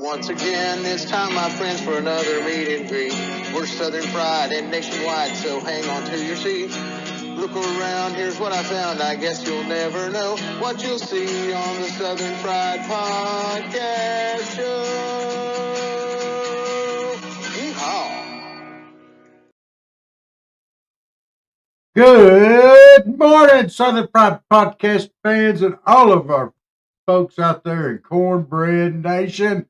once again. It's time, my friends, for another meet and greet. We're Southern Fried and nationwide, so hang on to your seat. Look around, here's what I found. I guess you'll never know what you'll see on the Southern Fried Podcast Show. Yeehaw! Good morning, Southern Fried Podcast fans and all of our folks out there in Cornbread Nation.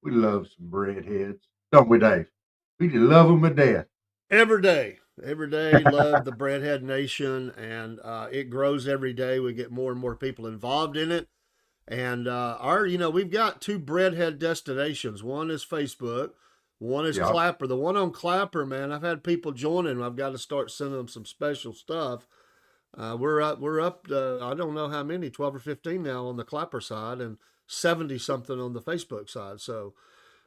We love some breadheads, don't we, Dave? We just love them to death. Every day, love the Breadhead Nation, and it grows every day. We get more and more people involved in it, and we've got two Breadhead destinations. One is Facebook, one is Clapper. The one on Clapper, man, I've had people joining. I've got to start sending them some special stuff. We're up. I don't know how many, 12 or 15 now on the Clapper side, and 70 something on the Facebook side. So.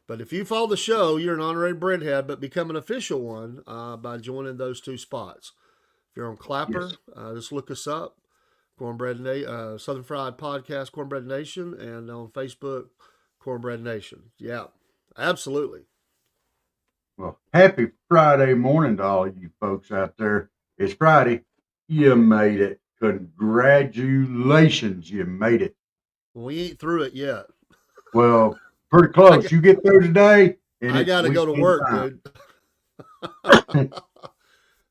But if you follow the show, you're an honorary Breadhead, but become an official one by joining those two spots. If you're on Clapper, just look us up, Southern Fried Podcast, Cornbread Nation, and on Facebook, Cornbread Nation. Yeah, absolutely. Well, happy Friday morning to all you folks out there. It's Friday. You made it. Congratulations, you made it. We ain't through it yet. Well, pretty close. You get through today. I got to go to work, dude.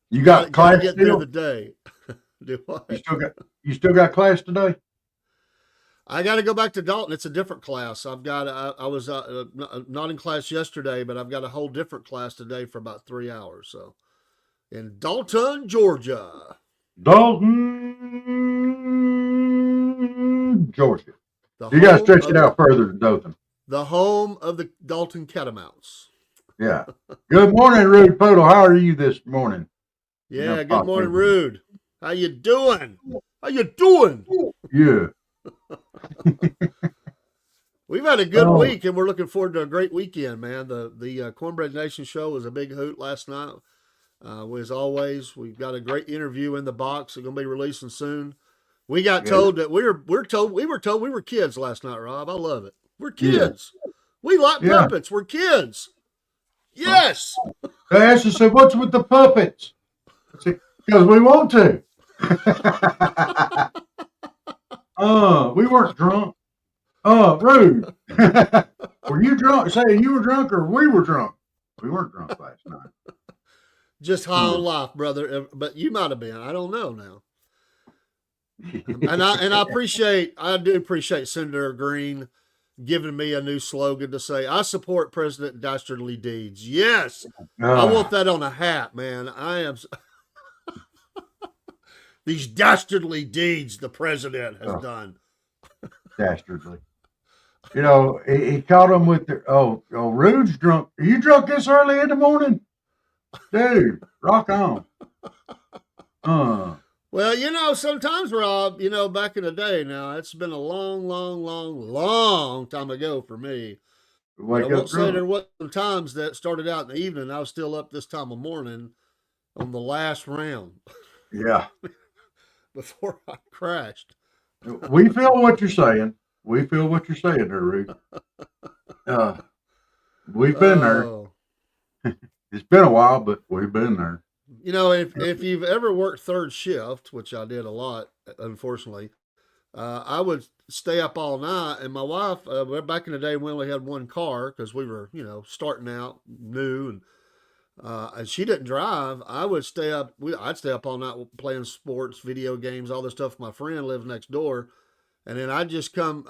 You got class get still? Through the day. Do what? You still got class today? I got to go back to Dalton. It's a different class. I was not in class yesterday, but I've got a whole different class today for about 3 hours. So, in Dalton, Georgia. Dalton, Georgia. You got to stretch it out further to Dothan. The home of the Dalton Catamounts. Yeah. Good morning, Rude Poodle. How are you this morning? Yeah, good morning, Rude. How you doing? Yeah. We've had a good week, and we're looking forward to a great weekend, man. The Cornbread Nation show was a big hoot last night. As always, we've got a great interview in the box. It's going to be releasing soon. We got told that we were told we were kids last night, Rob. I love it. We're kids. Yeah. We like puppets. We're kids. Yes. They asked us, said, "What's with the puppets?" Because we want to. We weren't drunk. Rude. Were you drunk? Say you were drunk or we were drunk? We weren't drunk last night. Just high on life, brother. But you might have been. I don't know now. And I do appreciate Senator Green giving me a new slogan to say, I support President Dastardly Deeds. Yes. I want that on a hat, man. I am. These dastardly deeds the president has done. Dastardly. You know, he caught him with the, Rude's drunk. Are you drunk this early in the morning? Dude, rock on. Well, sometimes, Rob, back in the day now, it's been a long time ago for me. I won't say there wasn't times that started out in the evening. I was still up this time of morning on the last round. Yeah. Before I crashed. We feel what you're saying. There, Rude. We've been there. It's been a while, but we've been there. If you've ever worked third shift, which I did a lot, unfortunately, I would stay up all night. And my wife, back in the day, we only had one car because we were, starting out new, and she didn't drive. I would stay up. I'd stay up all night playing sports, video games, all this stuff. My friend lived next door, and then I'd just come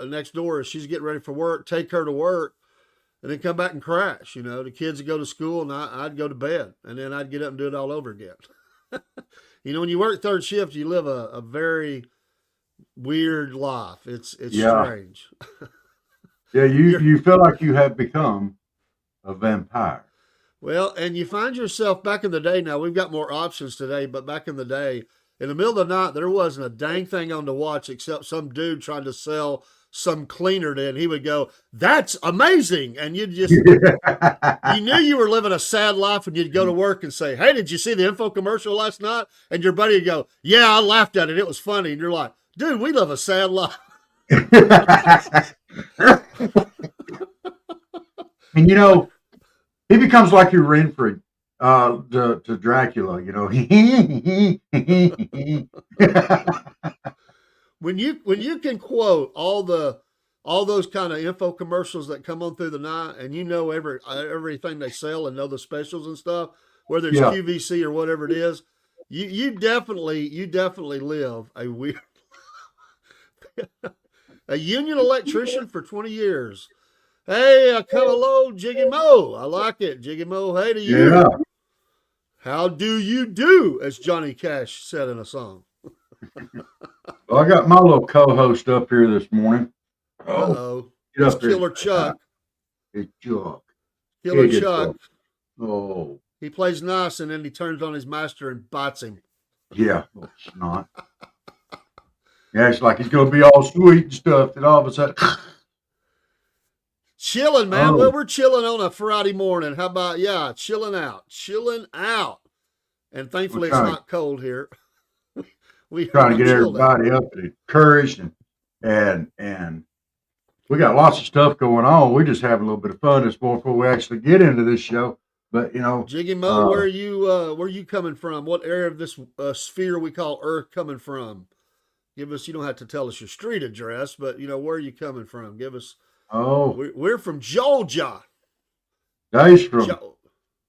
next door as she's getting ready for work, take her to work, and then come back and crash. The kids would go to school, and I'd go to bed, and then I'd get up and do it all over again. When you work third shift, you live a very weird life. It's strange. Yeah, you feel like you have become a vampire. Well, and you find yourself back in the day. Now we've got more options today, but back in the day, in the middle of the night, there wasn't a dang thing on to watch except some dude trying to sell some cleaner to, and he would go, "That's amazing," and you just you knew you were living a sad life, and you'd go to work and say, "Hey, did you see the info commercial last night?" And your buddy would go, "Yeah, I laughed at it. It was funny." And you're like, "Dude, we live a sad life." And he becomes like your Renfrew to Dracula. When you can quote all those kind of info commercials that come on through the night, and everything they sell and know the specials and stuff, whether it's Yeah. QVC or whatever it is, you definitely live a weird a union electrician for 20 years. Hey, I come hello, Jiggy Mo. I like it, Jiggy Mo. Hey to you. Yeah. How do you do? As Johnny Cash said in a song. Well, I got my little co-host up here this morning. Uh-oh. Get It's up there. Killer Chuck. It's Chuck. Killer Get Chuck. Oh. He plays nice and then he turns on his master and bites him. Yeah. Oh, snot. Yeah, it's like he's going to be all sweet and stuff, and all of a sudden. Chilling, man. Oh. Well, we're chilling on a Friday morning. How about, chilling out. And thankfully it's not cold here. We trying to get everybody up and encouraged, and we got lots of stuff going on. We just having a little bit of fun this morning before we actually get into this show. But Jiggy Mo, where are you coming from? What area of this sphere we call Earth coming from? Give us. You don't have to tell us your street address, but where are you coming from? Give us. Oh, we're from Georgia. Dave's from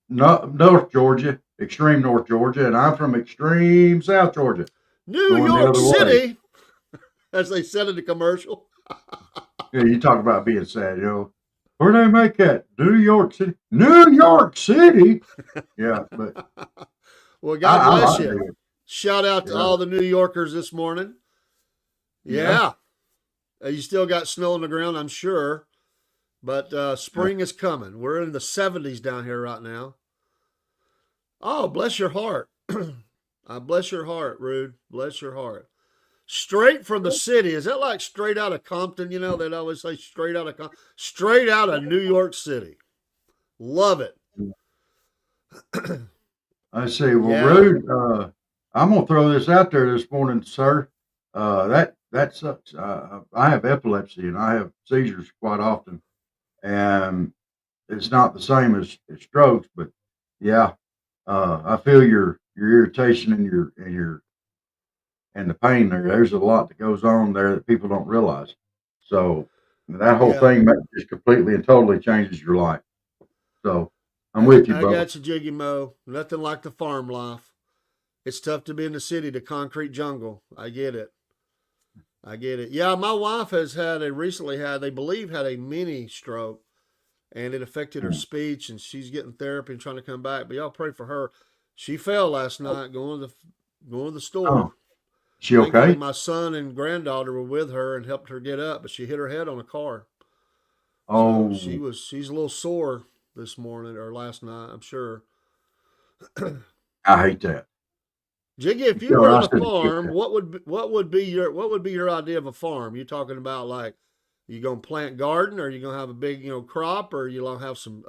North Georgia, extreme North Georgia, and I'm from extreme South Georgia. New York City, as they said in the commercial. Yeah, you talk about being sad, Where they make that? New York City. New York City. Yeah, but well, God bless you. Shout out to all the New Yorkers this morning. Yeah. You still got snow on the ground, I'm sure. But spring is coming. We're in the 70s down here right now. Oh, bless your heart. Bless your heart, Rude. Bless your heart. Straight from the city. Is that like straight out of Compton? They'd always say straight out of New York City. Love it. I say, well, Rude, I'm going to throw this out there this morning, sir. That sucks. I have epilepsy and I have seizures quite often, and it's not the same as strokes, but yeah, I feel your irritation and the pain there. There's a lot that goes on there that people don't realize. So that whole thing just completely and totally changes your life. So I'm with you, brother. I got you, Jiggy Mo. Nothing like the farm life. It's tough to be in the city, the concrete jungle. I get it. Yeah, my wife has recently had a mini stroke, and it affected her speech, and she's getting therapy and trying to come back. But y'all pray for her. She fell last night going to the store. Oh. She okay? Thankfully, my son and granddaughter were with her and helped her get up, but she hit her head on a car. Oh. So she's a little sore this morning or last night, I'm sure. I hate that. Jiggy, if you were on a farm, what would be your idea of a farm? You talking about like you gonna plant garden, or you gonna have a big crop, or you gonna have some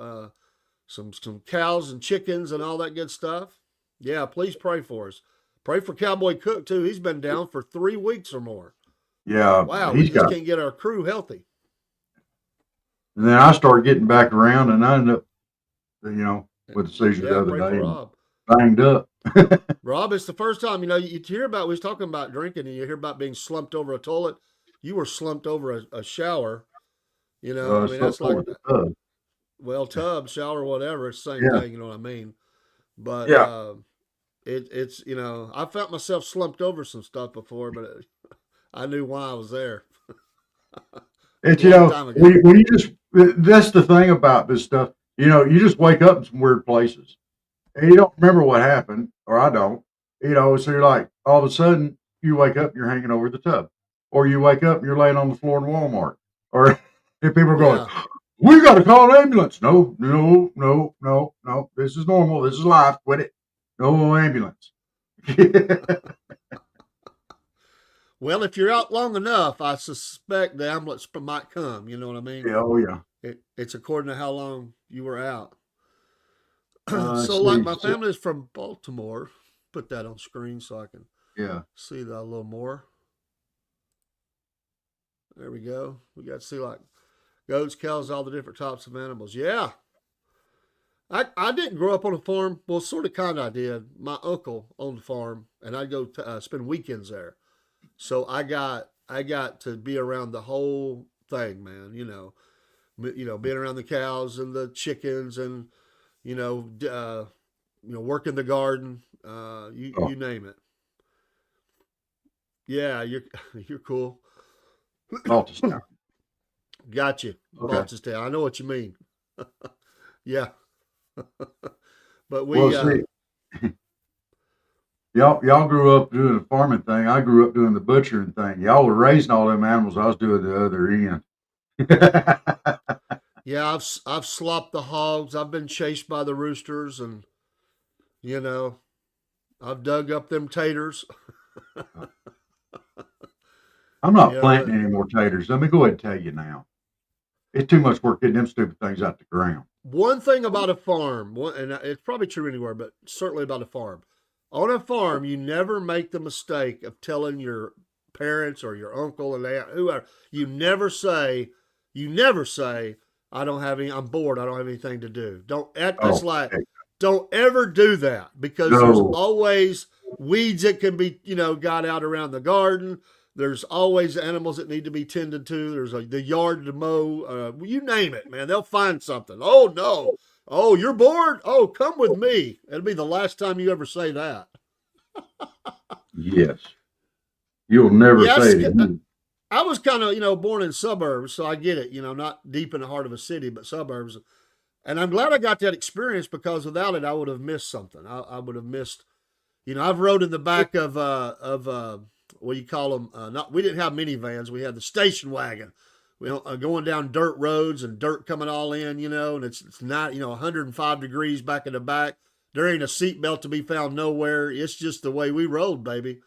cows and chickens and all that good stuff? Yeah, please pray for us. Pray for Cowboy Cook too. He's been down for 3 weeks or more. Yeah, wow, we just can't get our crew healthy. And then I started getting back around, and I ended up, with the seizure the other day. Rob. Banged up. Rob, it's the first time, you hear about, we was talking about drinking, and you hear about being slumped over a toilet. You were slumped over a shower. That's like, tub, shower, whatever. It's the same thing, you know what I mean? But it's, I felt myself slumped over some stuff before, but I knew why I was there. It's, when you just, that's the thing about this stuff. You just wake up in some weird places. And you don't remember what happened, or I don't, so you're like, all of a sudden, you wake up, you're hanging over the tub. Or you wake up, and you're laying on the floor in Walmart. Or if people are going, we got to call an ambulance. No. This is normal. This is life. Quit it. No ambulance. Well, if you're out long enough, I suspect the ambulance might come. You know what I mean? Yeah, oh, yeah. It's according to how long you were out. My family is from Baltimore. Put that on screen so I can see that a little more. There we go. We got to see like Goats, cows, all the different types of animals. Yeah. I didn't grow up on a farm. Well, sort of, kind of I did. My uncle owned a farm, and I'd go spend weekends there. So I got to be around the whole thing, man. Being around the cows and the chickens, and you know, working the garden. You Oh, you name it. Yeah, you're you're cool. multi-town. Got you, Okay. Baltistan. I know what you mean. Yeah, but Well, we see, y'all grew up doing the farming thing. I grew up doing the butchering thing. Y'all were raising all them animals. I was doing the other end. yeah, I've slopped the hogs. I've been chased by the roosters, and you know, I've dug up them taters. I'm not Yeah, planting any more taters. Let me go ahead and tell you now. It's too much work getting them stupid things out the ground. one thing about a farm, and it's probably true anywhere, but certainly about a farm. On a farm, you never make the mistake of telling your parents or your uncle and aunt, whoever. You never say, I don't have any. I'm bored. I don't have anything to do. Don't. That's Oh, like, heck don't ever do that, because there's no. always weeds that can be, got out around the garden. There's always animals that need to be tended to. There's the yard to mow. You name it, man. They'll find something. Oh, no. Oh, you're bored? Oh, come with me. It'll be the last time you ever say that. Yes. You'll never say Yes, it again. I was kind of, born in suburbs, so I get it. Not deep in the heart of a city, but suburbs. And I'm glad I got that experience, because without it, I would have missed something. I would have missed. I've rode in the back of what do you call them? Not We didn't have minivans. We had the station wagon. Going down dirt roads and dirt coming all in, and it's not 105 degrees back in the back. There ain't a seatbelt to be found nowhere. It's just the way we rode, baby.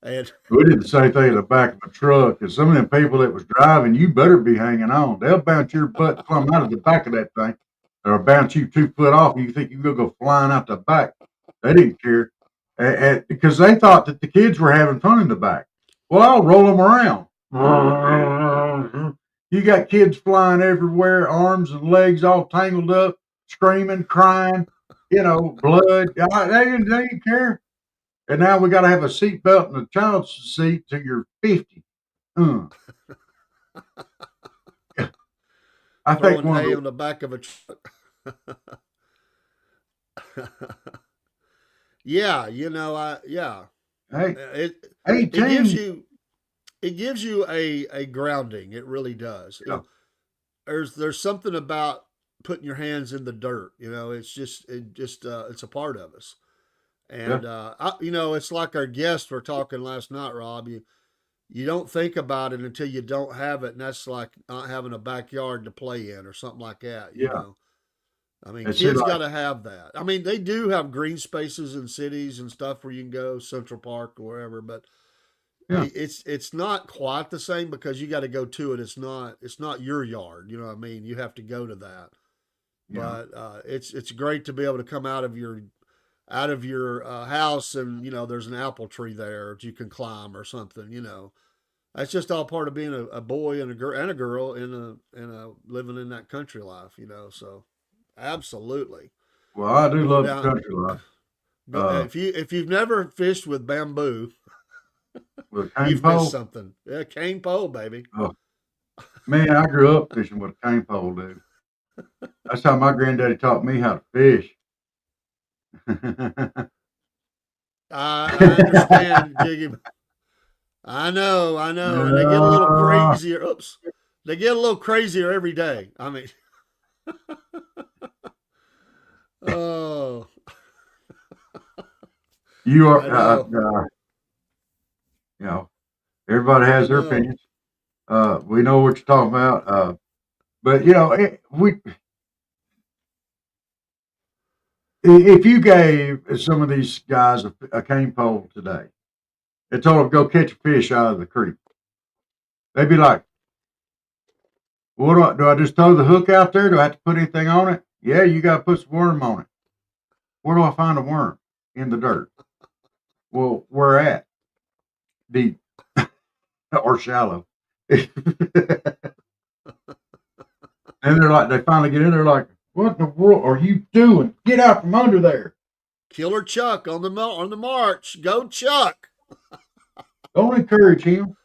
And We did the same thing in the back of a truck. And some of them people that was driving, you better be hanging on. They'll bounce your butt plumb out of the back of that thing, or bounce you 2 foot off. And you think you can go flying out the back. They didn't care, because they thought that the kids were having fun in the back. Well, I'll roll them around. You got kids flying everywhere, arms and legs all tangled up, screaming, crying, blood. They didn't care. And now we got to have a seat belt and a child's seat till you're 50. Uh, I think throwing one of hay the, on the back of a truck. Yeah, hey, it it gives 18. you it gives you a grounding. It really does. Yeah, There's something about putting your hands in the dirt. It's a part of us. yeah, And it's like our guests were talking last night, Rob. You don't think about it until you don't have it, and that's like not having a backyard to play in or something like that. yeah. I mean, And see, kids like, got to have that. I mean, they do have green spaces in cities and stuff where you can go, Central Park or wherever, but yeah, it's not quite the same, because you got to go to it. It's not your yard. You know what I mean? You have to go to that. yeah. But it's great to be able to come out of your house, and there's an apple tree there that you can climb or something. That's just all part of being a boy and a girl in a living in that country life. So absolutely. Well, I do Going love the down. country life. Uh, If you've never fished with bamboo, with a cane you've missed pole. something. Yeah, cane pole, baby. Oh, man, I grew up fishing with a cane pole, dude. That's how my granddaddy taught me how to fish. I understand, Jiggy. I know, and they get a little Uh, crazier. Oops, they get a little crazier every day. I mean, oh, you are, I know, you know, everybody I has their know. opinions. We know what you're talking about. But if you gave some of these guys a cane pole today and told them go catch a fish out of the creek, they'd be like, "What do I just throw the hook out there? Do I have to put anything on it? Yeah, you got to put some worm on it. Where do I find a worm? In the dirt. Well, where at? Deep or shallow?" like, they finally get in there like, what in the world are you doing? Get out from under there. Killer Chuck on the march. Go Chuck. Don't encourage him.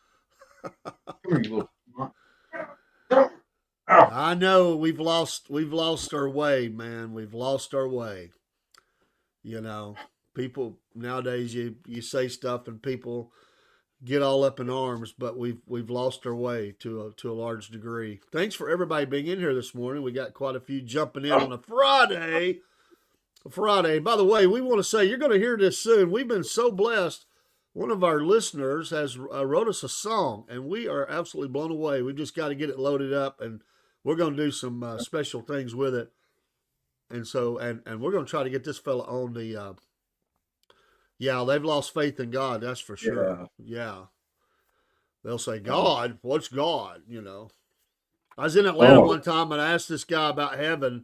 Come here, you little. Oh. I know we've lost our way, man. We've lost our way. You know, people nowadays you say stuff and people get all up in arms, but we've lost our way to a large degree. Thanks for everybody being in here this morning. We got quite a few jumping in on a Friday. By the way, we want to say you're going to hear this soon. We've been so blessed. One of our listeners has wrote us a song, and we are absolutely blown away. We've just got to get it loaded up, and we're going to do some special things with it. And so, and we're going to try to get this fella on the. Yeah, they've lost faith in God. That's for sure. Yeah. They'll say, God, what's God? You know. I was in Atlanta one time and I asked this guy about heaven.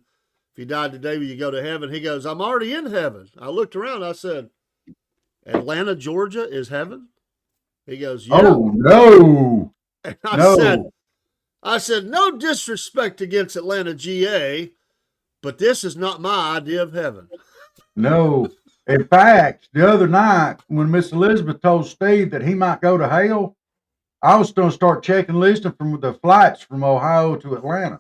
If you died today, will you go to heaven? He goes, I'm already in heaven. I looked around. I said, Atlanta, Georgia is heaven? He goes, yeah. Oh, no. And I said, no disrespect against Atlanta, GA, but this is not my idea of heaven. No. In fact, the other night when Miss Elizabeth told Steve that he might go to hell, I was going to start checking listing from the flights from Ohio to Atlanta.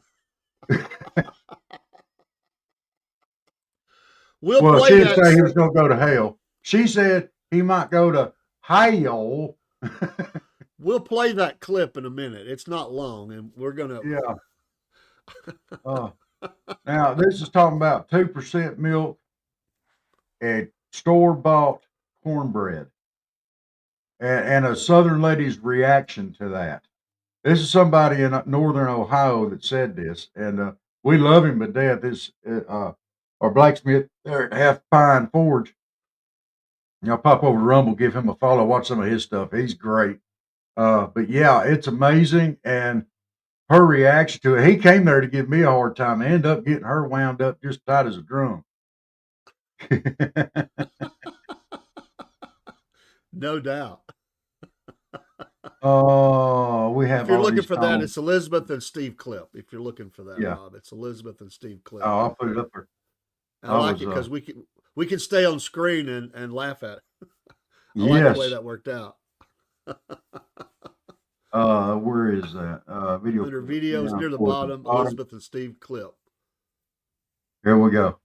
Well, she didn't say he was going to go to hell. She said he might go to hell. We'll play that clip in a minute. It's not long, and we're going to. Yeah. Now, this is talking about 2% milk and store-bought cornbread. And a Southern lady's reaction to that. This is somebody in Northern Ohio that said this, and we love him to death. This our blacksmith there at Half Pine Forge. I'll pop over to Rumble, give him a follow, watch some of his stuff. He's great. But yeah, it's amazing. And her reaction to it, he came there to give me a hard time. I ended up getting her wound up just tight as a drum. No doubt. Oh, we have. If you're looking for that, it's Elizabeth and Steve clip. If you're looking for that, Rob, it's Elizabeth and Steve clip. Oh, I'll put it up there. I like it because we can stay on screen and laugh at it. I like the way that worked out. Where is that? Video. Under videos near the bottom, Elizabeth and Steve clip. Here we go.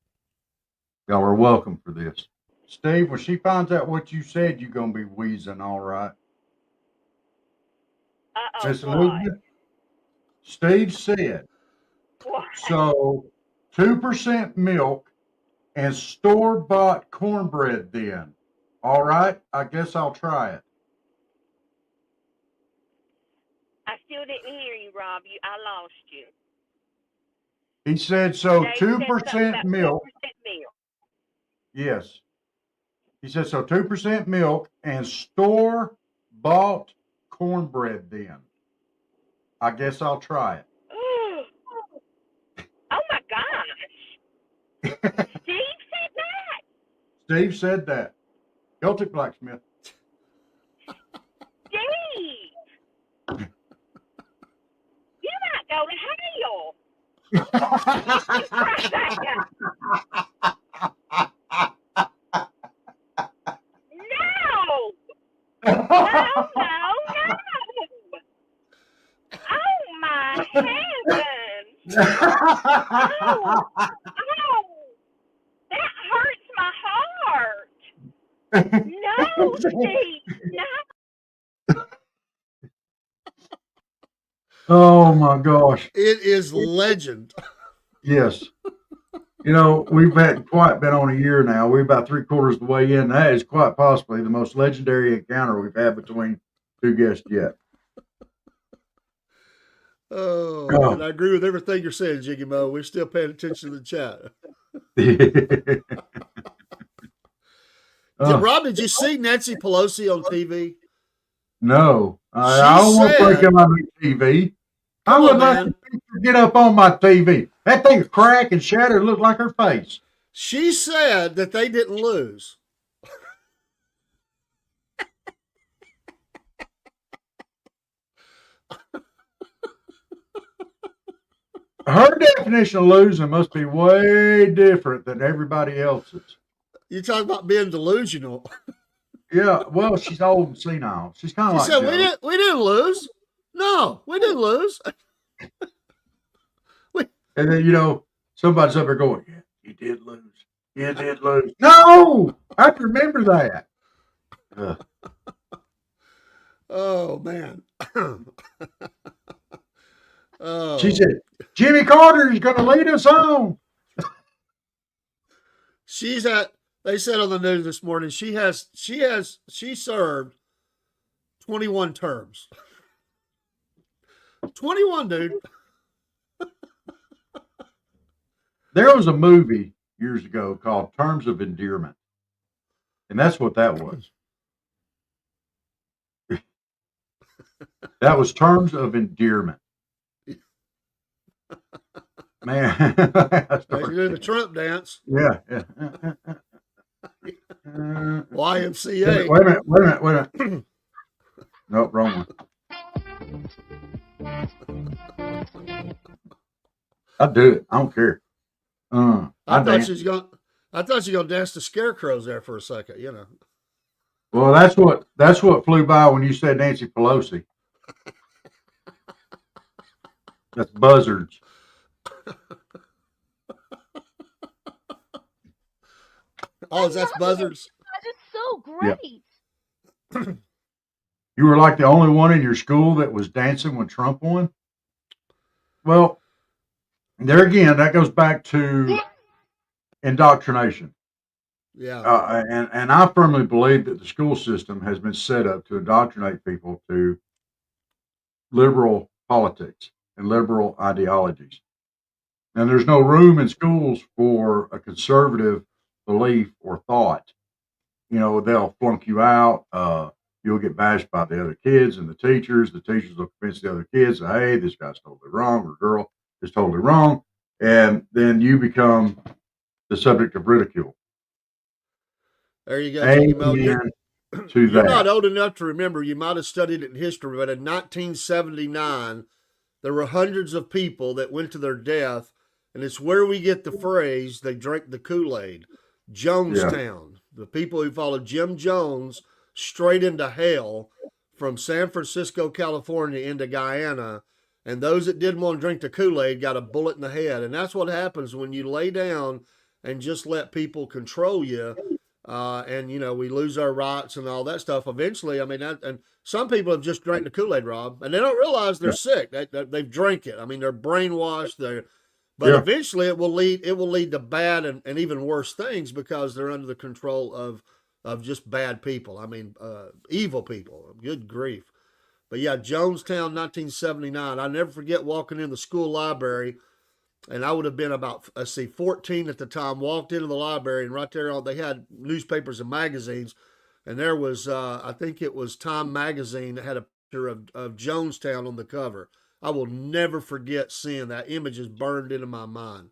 Y'all are welcome for this. Steve, when she finds out what you said, you're going to be wheezing, all right? Miss Elizabeth, Steve said, so 2% milk and store-bought cornbread then. All right, I guess I'll try it. I still didn't hear you, Rob. I lost you. He said, so 2% milk. 2% milk. Yes. He said, so 2% milk and store-bought cornbread then. I guess I'll try it. Oh my gosh. Steve said that. Steve said that. Celtic blacksmith. Steve. You might go to hell. No. Oh my heavens! Oh, that hurts my heart. No, Steve, no. Oh my gosh! It is legend. Yes. You know, we've quite been on a year now. We're about 3/4 of the way in. That is quite possibly the most legendary encounter we've had between two guests yet. Oh, and I agree with everything you're saying, Jiggy Mo. We're still paying attention to the chat. Rob, did you see Nancy Pelosi on TV? No. I don't want to break up my TV. I would like to get up on my TV. That thing's cracked and shattered, looked like her face. She said that they didn't lose. her definition of losing must be way different than everybody else's. You talking about being delusional? Yeah, well, she's old and senile. She's kind of She like said Joe. we didn't lose. No, we didn't lose. And then somebody's up there going, "Yeah, you did lose. You did lose." No, I have to remember that. Oh man. Oh. She said, "Jimmy Carter is going to lead us on." They said on the news this morning she served 21 terms. 21, dude. There was a movie years ago called Terms of Endearment, and that's what that was. That was Terms of Endearment. Man, They do the Trump dance. Yeah. YMCA. Wait a minute. Nope, wrong one. I'll do it. I don't care. I thought she was gonna dance the scarecrows there for a second, Well, that's what flew by when you said Nancy Pelosi. That's buzzards. Oh, that's buzzards. That is so great. Yeah. You were like the only one in your school that was dancing when Trump won? Well, there again, that goes back to indoctrination. Yeah. And I firmly believe that the school system has been set up to indoctrinate people to liberal politics and liberal ideologies. And there's no room in schools for a conservative belief or thought. They'll flunk you out. You'll get bashed by the other kids and the teachers. The teachers will convince the other kids, hey, this guy's totally wrong, or girl is totally wrong. And then you become the subject of ridicule. There you go. Amen to You're that. not old enough to remember. You might have studied it in history, but in 1979, there were hundreds of people that went to their death, and it's where we get the phrase, they drank the Kool-Aid. Jonestown. Yeah. The people who followed Jim Jones straight into hell from San Francisco, California into Guyana, and those that didn't want to drink the Kool-Aid got a bullet in the head. And that's what happens when you lay down and just let people control you. And we lose our rights and all that stuff. Eventually, and some people have just drank the Kool-Aid, Rob, and they don't realize they're sick. They've drank it. They're brainwashed. But eventually, it will lead to bad and even worse things because they're under the control of just bad people. Evil people. Good grief. But yeah, Jonestown, 1979. I never forget walking in the school library. And I would have been about, 14 at the time, walked into the library, and right there, they had newspapers and magazines. And there was, I think it was Time Magazine that had a picture of Jonestown on the cover. I will never forget seeing that. Image is burned into my mind.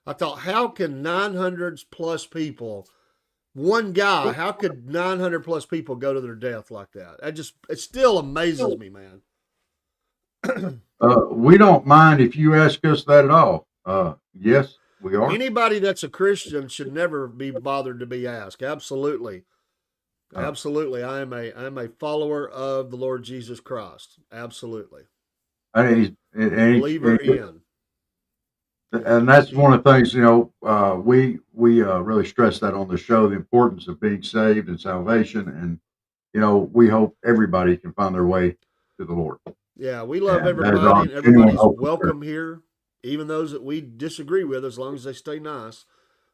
I thought, how can 900 plus people, one guy, how could 900 plus people go to their death like that? It still amazes me, man. We don't mind if you ask us that at all. Yes, we are. Anybody that's a Christian should never be bothered to be asked. Absolutely. Absolutely. I am a follower of the Lord Jesus Christ. Absolutely. Believer in. And that's one of the things, we really stress that on the show, the importance of being saved and salvation. And, we hope everybody can find their way to the Lord. Yeah, we love everybody, and everybody's welcome here, even those that we disagree with, as long as they stay nice.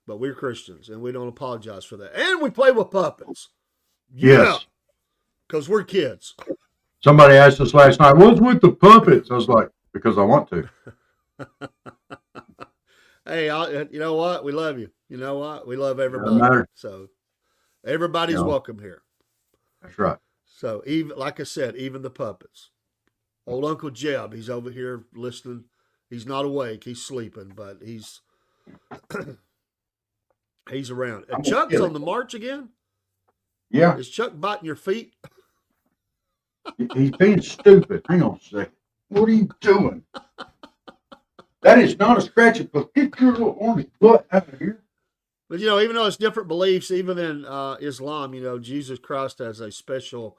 But we're Christians, and we don't apologize for that. And we play with puppets. Yes. Because we're kids. Somebody asked us last night, what's with the puppets? I was like, because I want to. Hey, you know what? We love you. You know what? We love everybody. So everybody's welcome here. That's right. So even, like I said, even the puppets. Old Uncle Jeb, he's over here listening. He's not awake. He's sleeping, but he's around. And Chuck's on the march again? Yeah. Is Chuck biting your feet? He's being stupid. Hang on a second. What are you doing? That That is not a scratch. But get your little army butt out of here. But, even though it's different beliefs, even in Islam, Jesus Christ has a special,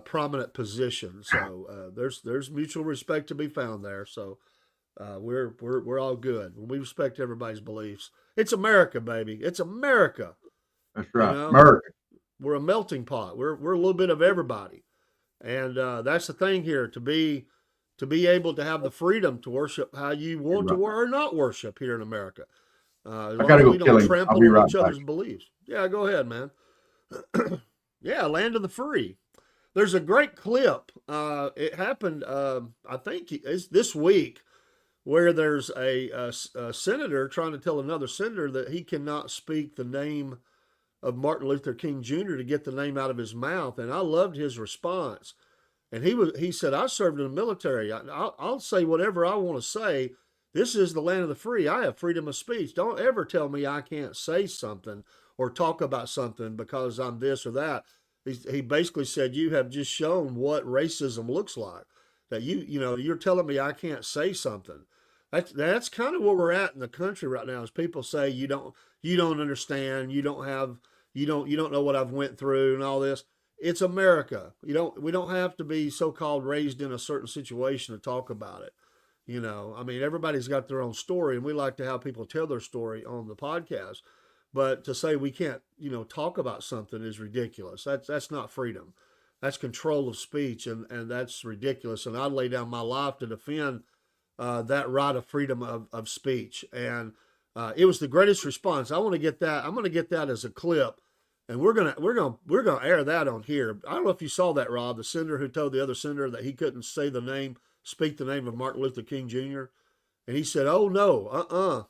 prominent position. So there's mutual respect to be found there. So we're all good. We respect everybody's beliefs. It's America, baby. It's America. That's right, America. We're a melting pot. We're a little bit of everybody, and that's the thing here, to be able to have the freedom to worship how you want to or not worship here in America. As long as we don't trample on each other's beliefs. Yeah, go ahead, man. Yeah, land of the free. There's a great clip. It happened, I think, it's this week, where there's a senator trying to tell another senator that he cannot speak the name of Martin Luther King Jr. to get the name out of his mouth. And I loved his response. And he said, I served in the military. I'll say whatever I want to say. This is the land of the free. I have freedom of speech. Don't ever tell me I can't say something or talk about something because I'm this or that. He basically said, you have just shown what racism looks like. That you're telling me I can't say something. That's kind of where we're at in the country right now. Is people say you don't understand, you don't know what I've went through and all this. It's America. We don't have to be so-called raised in a certain situation to talk about it. Everybody's got their own story, and we like to have people tell their story on the podcast. But to say we can't, talk about something is ridiculous. That's not freedom. That's control of speech, and that's ridiculous. And I'd lay down my life to defend that right of freedom of speech. And it was the greatest response. I want to get that. I'm going to get that as a clip, and we're gonna air that on here. I don't know if you saw that, Rob, the senator who told the other senator that he couldn't speak the name of Martin Luther King Jr. And he said, "Oh no,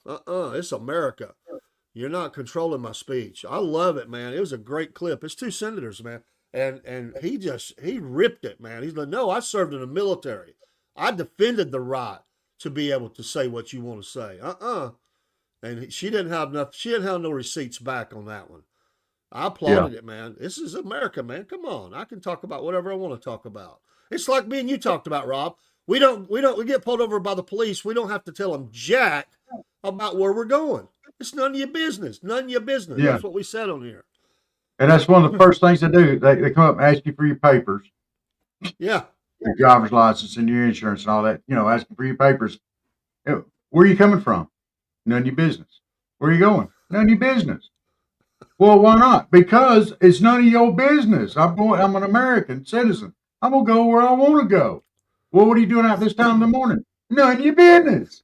it's America. You're not controlling my speech." I love it, man. It was a great clip. It's two senators, man. And he ripped it, man. He's like, "No, I served in the military. I defended the right to be able to say what you want to say." And she didn't have no receipts back on that one. I applauded it, man. This is America, man. Come on. I can talk about whatever I want to talk about. It's like me and you talked about, Rob. We get pulled over by the police. We don't have to tell them jack about where we're going. It's none of your business. None of your business. Yeah. That's what we said on here. And that's one of the first things they do. They come up and ask you for your papers. Yeah. Your driver's license and your insurance and all that. Asking for your papers. Where are you coming from? None of your business. Where are you going? None of your business. Well, why not? Because it's none of your business. I'm an American citizen. I'm going to go where I want to go. Well, what are you doing out this time in the morning? None of your business.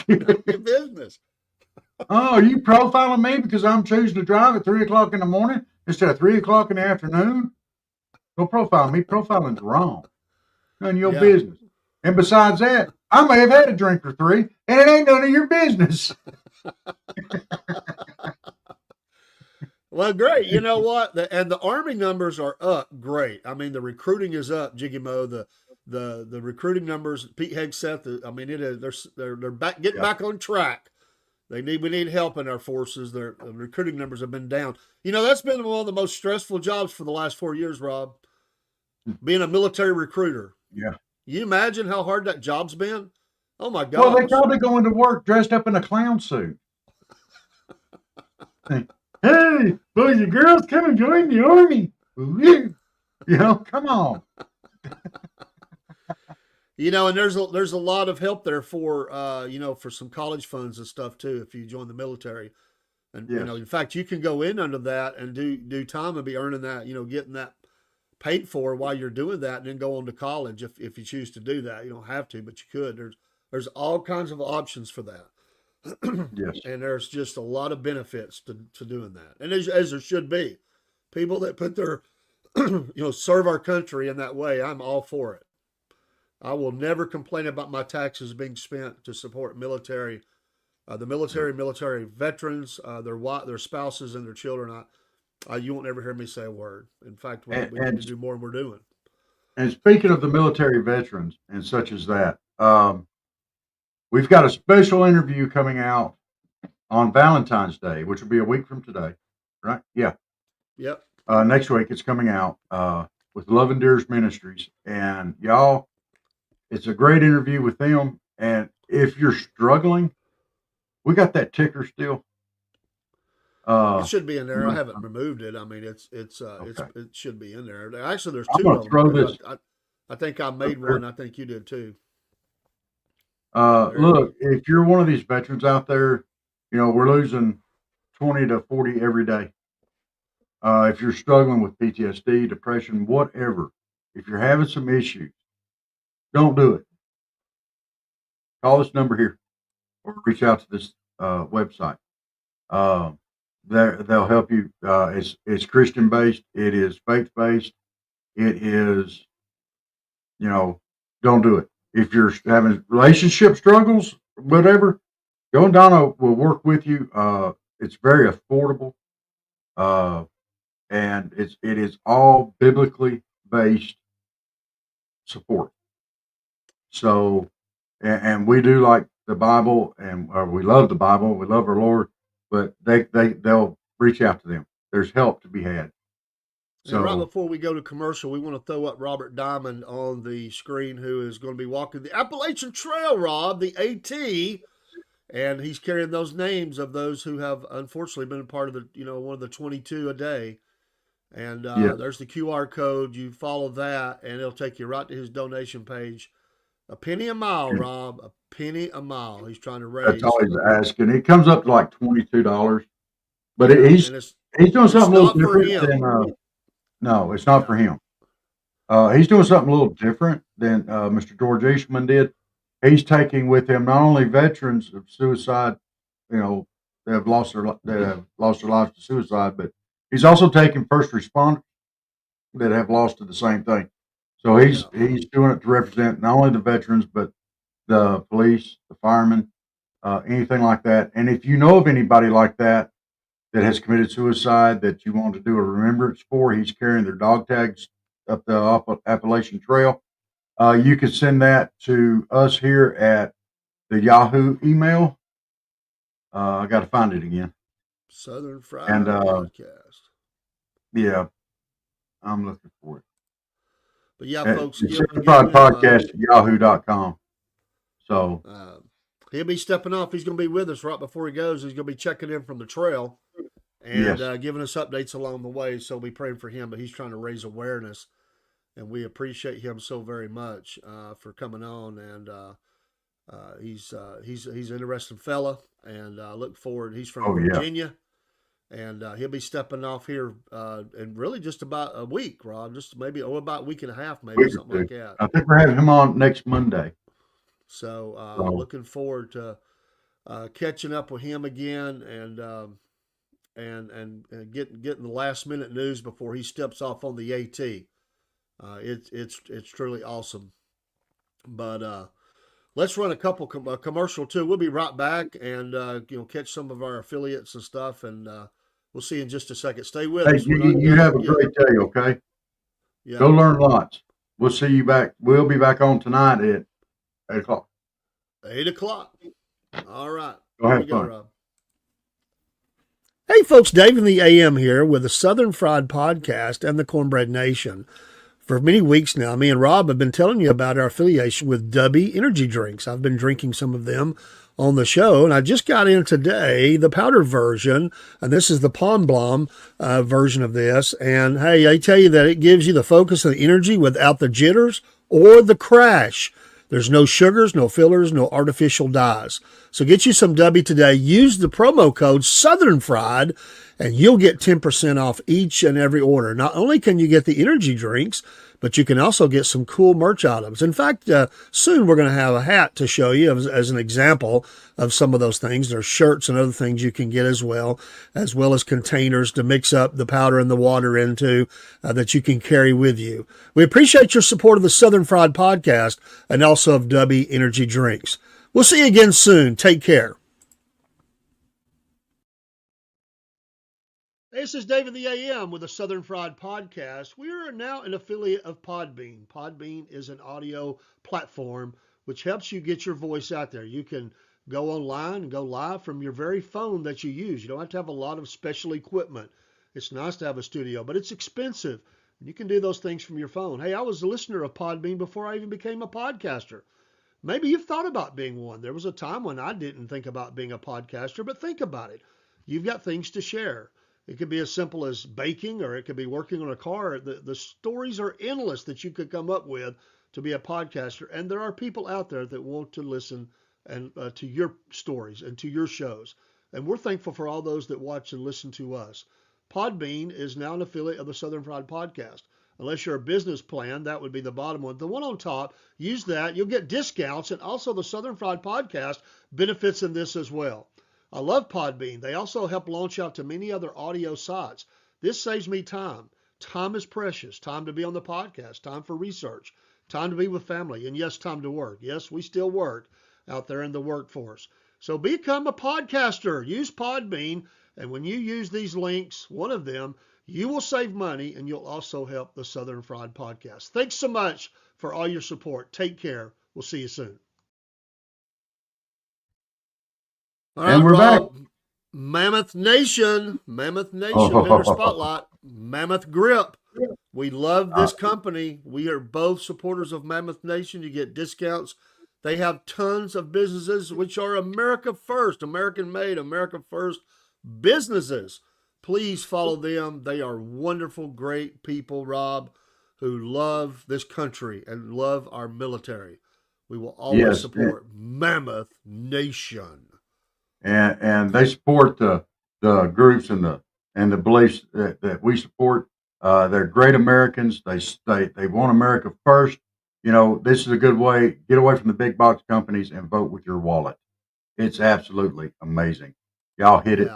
None of your business. Oh, are you profiling me because I'm choosing to drive at 3 o'clock in the morning instead of 3 o'clock in the afternoon? Don't profile me. Profiling's wrong. None of your business. And besides that, I may have had a drink or three, and it ain't none of your business. Well, great. You know what? And the Army numbers are up. Great. I mean, the recruiting is up, Jiggy Mo. The recruiting numbers, Pete Hegseth. They're back, getting back on track. We need help in our forces. The recruiting numbers have been down. That's been one of the most stressful jobs for the last 4 years, Rob. Being a military recruiter. Yeah. You imagine how hard that job's been? Oh my God. Well, they probably going to work dressed up in a clown suit. Hey, boys and girls, come and join the Army. Come on. And there's a lot of help there for for some college funds and stuff too if you join the military. And in fact, you can go in under that and do time and be earning that, getting that paid for while you're doing that, and then go on to college if you choose to do that. You don't have to, but you could. There's all kinds of options for that. Yes. And there's just a lot of benefits to doing that. And as there should be. People that put their serve our country in that way, I'm all for it. I will never complain about my taxes being spent to support military veterans, their spouses and their children. You won't ever hear me say a word. In fact, we need to do more than we're doing. And speaking of the military veterans and such as that, we've got a special interview coming out on Valentine's Day, which will be a week from today, right? Yeah. Yep. Next week it's coming out with Love Endures Ministries. And y'all, it's a great interview with them. And if you're struggling, we got that ticker still. It should be in there. I haven't removed it. I mean, Okay. it should be in there. Actually, there's I'm two gonna of them throw because this. I think I made one. I think you did too. Look, if you're one of these veterans out there, we're losing 20 to 40 every day. If you're struggling with PTSD, depression, whatever, if you're having some issues, don't do it. Call this number here or reach out to this website. They'll help you. It's Christian based. It is faith based. It is, don't do it. If you're having relationship struggles, whatever, Joe and Donna will work with you. It's very affordable, and it is all biblically based support. So, and we do like the Bible, and we love the Bible. We love our Lord, but they'll reach out to them. There's help to be had. So and right before we go to commercial, we want to throw up Robert Diamond on the screen, who is going to be walking the Appalachian Trail, Rob, the AT, and he's carrying those names of those who have unfortunately been a part of the, one of the 22 a day. And there's the QR code. You follow that, and it'll take you right to his donation page. A penny a mile, Rob. A penny a mile. He's trying to raise. That's all he's asking. It comes up to like $22, but he's doing something a little different than. No, it's not for him. He's doing something a little different than Mr. George Eastman did. He's taking with him not only veterans of suicide, that have lost their lives to suicide, but he's also taking first responders that have lost to the same thing. So he's doing it to represent not only the veterans, but the police, the firemen, anything like that. And if you know of anybody like that has committed suicide that you want to do a remembrance for, he's carrying their dog tags up the Appalachian Trail. You can send that to us here at the Yahoo email. I got to find it again. Southern Friday Podcast. Yeah, I'm looking for it. But yeah, folks, Southern Fried Podcast at yahoo.com. So he'll be stepping off. He's going to be with us right before he goes. He's going to be checking in from the trail and giving us updates along the way. So we'll be praying for him, but he's trying to raise awareness. And we appreciate him so very much for coming on. And he's an interesting fella, and look forward. He's from Virginia, and he'll be stepping off here in really just about a week, Rob. Just maybe about a week and a half, maybe something like that. I think we're having him on next Monday. So looking forward to catching up with him again and getting the last minute news before he steps off on the AT. It's truly awesome. But let's run a couple commercial too. We'll be right back and catch some of our affiliates and stuff, and we'll see you in just a second. Stay with us. You have a great day, okay? Yeah. Go learn lots. We'll see you back. We'll be back on tonight at 8 o'clock. 8 o'clock. All right. Go ahead, Rob. Hey, folks, Dave in the AM here with the Southern Fried Podcast and the Cornbread Nation. For many weeks now, me and Rob have been telling you about our affiliation with Dubby Energy Drinks. I've been drinking some of them on the show, and I just got in today the powder version, and this is the Pond Blom version of this. And hey, I tell you that it gives you the focus and the energy without the jitters or the crash. There's no sugars, no fillers, no artificial dyes. So get you some Dubby today. Use the promo code Southern Fried, and you'll get 10% off each and every order. Not only can you get the energy drinks, but you can also get some cool merch items. In fact, soon we're going to have a hat to show you as an example of some of those things. There's shirts and other things you can get as well as containers to mix up the powder and the water into that you can carry with you. We appreciate your support of the Southern Fried Podcast and also of Dubby Energy Drinks. We'll see you again soon. Take care. This is David the AM with the Southern Fried Podcast. We are now an affiliate of Podbean. Podbean is an audio platform which helps you get your voice out there. You can go online and go live from your very phone that you use. You don't have to have a lot of special equipment. It's nice to have a studio, but it's expensive. You can do those things from your phone. Hey, I was a listener of Podbean before I even became a podcaster. Maybe you've thought about being one. There was a time when I didn't think about being a podcaster, but think about it. You've got things to share. It could be as simple as baking, or it could be working on a car. The stories are endless that you could come up with to be a podcaster. And there are people out there that want to listen and to your stories and to your shows. And we're thankful for all those that watch and listen to us. Podbean is now an affiliate of the Southern Fried Podcast. Unless you're a business plan, that would be the bottom one. The one on top, use that. You'll get discounts, and also the Southern Fried Podcast benefits in this as well. I love Podbean. They also help launch out to many other audio sites. This saves me time. Time is precious. Time to be on the podcast. Time for research. Time to be with family. And yes, time to work. Yes, we still work out there in the workforce. So become a podcaster. Use Podbean. And when you use these links, one of them, you will save money, and you'll also help the Southern Fried Podcast. Thanks so much for all your support. Take care. We'll see you soon. All right, And we're Rob. back. Mammoth Nation, Vendor Spotlight, Mammoth Grip. We love this company. We are both supporters of Mammoth Nation. You get discounts. They have tons of businesses which are America first, American made, America first businesses. Please follow them. They are wonderful, great people, Rob, who love this country and love our military. We will always support Mammoth Nation. And they support the groups and the beliefs that we support. They're great Americans. They want America first. You know, this is a good way. Get away from the big box companies and vote with your wallet. It's absolutely amazing. Y'all hit it.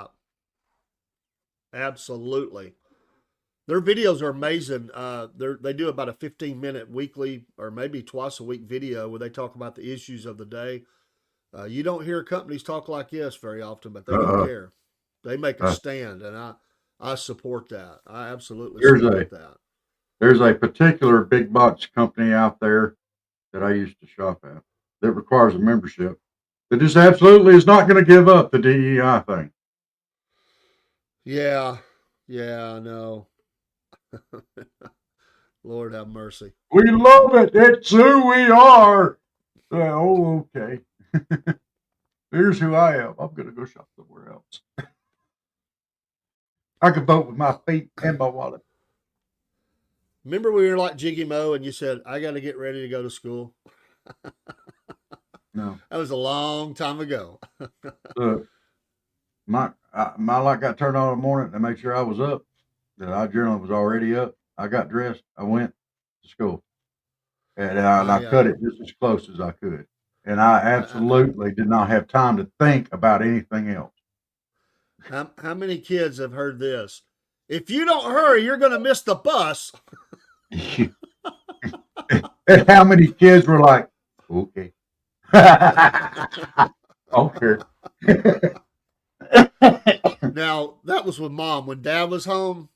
Absolutely. Their videos are amazing. They do about a 15-minute weekly or maybe twice a week video where they talk about the issues of the day. You don't hear companies talk like this very often, but they don't care. They make a stand, and I support that. I absolutely support that. There's a particular big box company out there that I used to shop at that requires a membership that just absolutely is not going to give up the DEI thing. Yeah, I know. Lord have mercy. We love it. It's who we are. Oh, okay. Here's who I am. I'm going to go shop somewhere else. I can vote with my feet and my wallet. Remember we were like Jiggy Mo and you said, I got to get ready to go to school? No. That was a long time ago. Look, my light got turned on in the morning to make sure I was up. That I generally was already up. I got dressed. I went to school. And I cut it just as close as I could. And I absolutely did not have time to think about anything else. How many kids have heard this? If you don't hurry, you're going to miss the bus. And how many kids were like, okay. Okay. Now, that was with Mom. When Dad was home,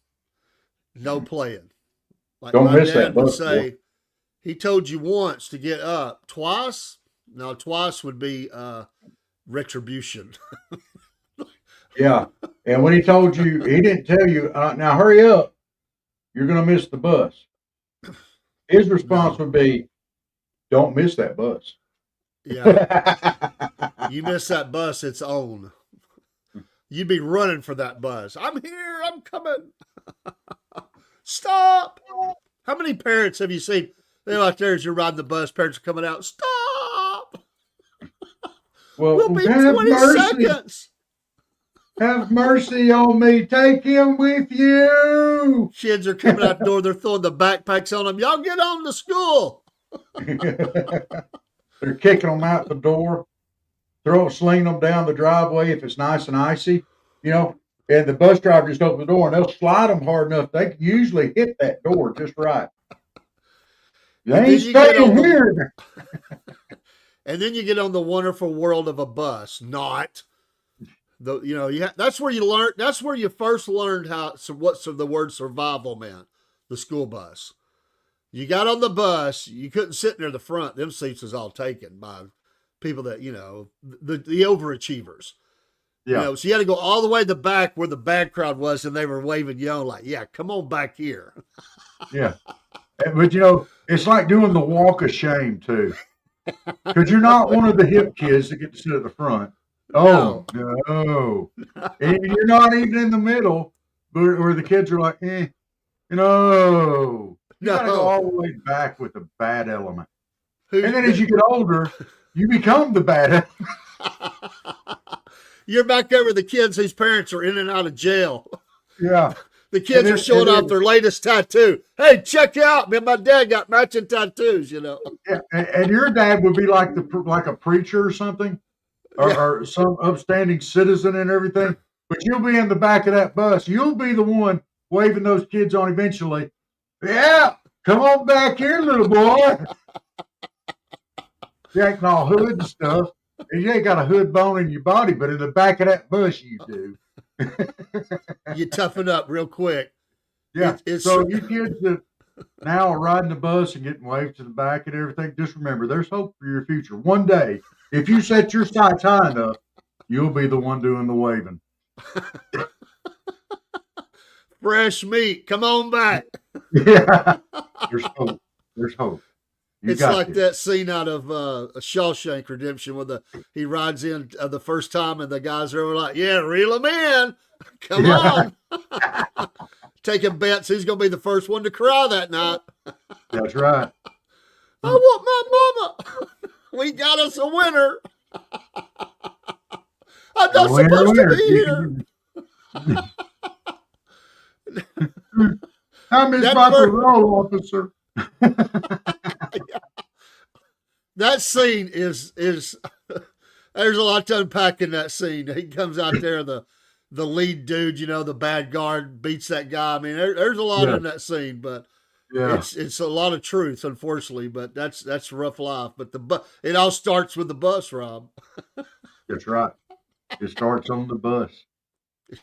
no playing. Like Don't my miss dad that would bus, say, he told you once to get up. Twice? No, twice would be retribution. Yeah. And when he told you, he didn't tell you, now hurry up. You're going to miss the bus. His response would be, don't miss that bus. Yeah. You miss that bus, it's on. You'd be running for that bus. I'm here. I'm coming. Stop. How many parents have you seen? They're like there as you're riding the bus. Parents are coming out. Stop. Well, We'll be have 20 mercy. seconds. Have mercy on me. Take him with you. Kids are coming out the door. They're throwing the backpacks on them. Y'all get on to school. They're kicking them out the door, slinging them down the driveway if it's nice and icy, and the bus driver just opens the door and they'll slide them hard enough. They can usually hit that door just right. They ain't staying here. And then you get on the wonderful world of a bus. Not. That's where you learn. That's where you first learned what's the word survival meant. The school bus. You got on the bus. You couldn't sit near the front. Them seats was all taken by people that the overachievers. Yeah. So you had to go all the way to the back where the bad crowd was, and they were waving you on like, "Yeah, come on back here." Yeah, but it's like doing the walk of shame too. Because you're not one of the hip kids that get to sit at the front. Oh, no. And you're not even in the middle where the kids are like, no. You got to go all the way back with the bad element. And then as you get older, you become the bad element. You're back there with the kids whose parents are in and out of jail. Yeah. The kids are showing off their latest tattoo. Hey, check out, man! My dad got matching tattoos. Yeah, and your dad would be like a preacher or something, or some upstanding citizen and everything. But you'll be in the back of that bus. You'll be the one waving those kids on eventually. Yeah, come on back here, little boy. You ain't all hood and stuff. And you ain't got a hood bone in your body, but in the back of that bus, you do. You toughen up real quick. Yeah. So you kids that now are riding the bus and getting waved to the back and everything, just remember there's hope for your future. One day, if you set your sights high enough, you'll be the one doing the waving. Fresh meat. Come on back. Yeah. There's hope. There's hope. It's like that scene out of Shawshank Redemption where he rides in the first time and the guys are like, yeah, reel him in. Come on. Taking bets who's going to be the first one to cry that night. That's right. I want my mama. We got us a winner. I'm not supposed to be here. I'm his parole officer. That scene is there's a lot to unpack in that scene. He comes out there, the lead dude, the bad guard beats that guy. I mean, there's a lot in that scene, but it's a lot of truth, unfortunately. But that's rough life. But it all starts with the bus, Rob. That's right. It starts on the bus.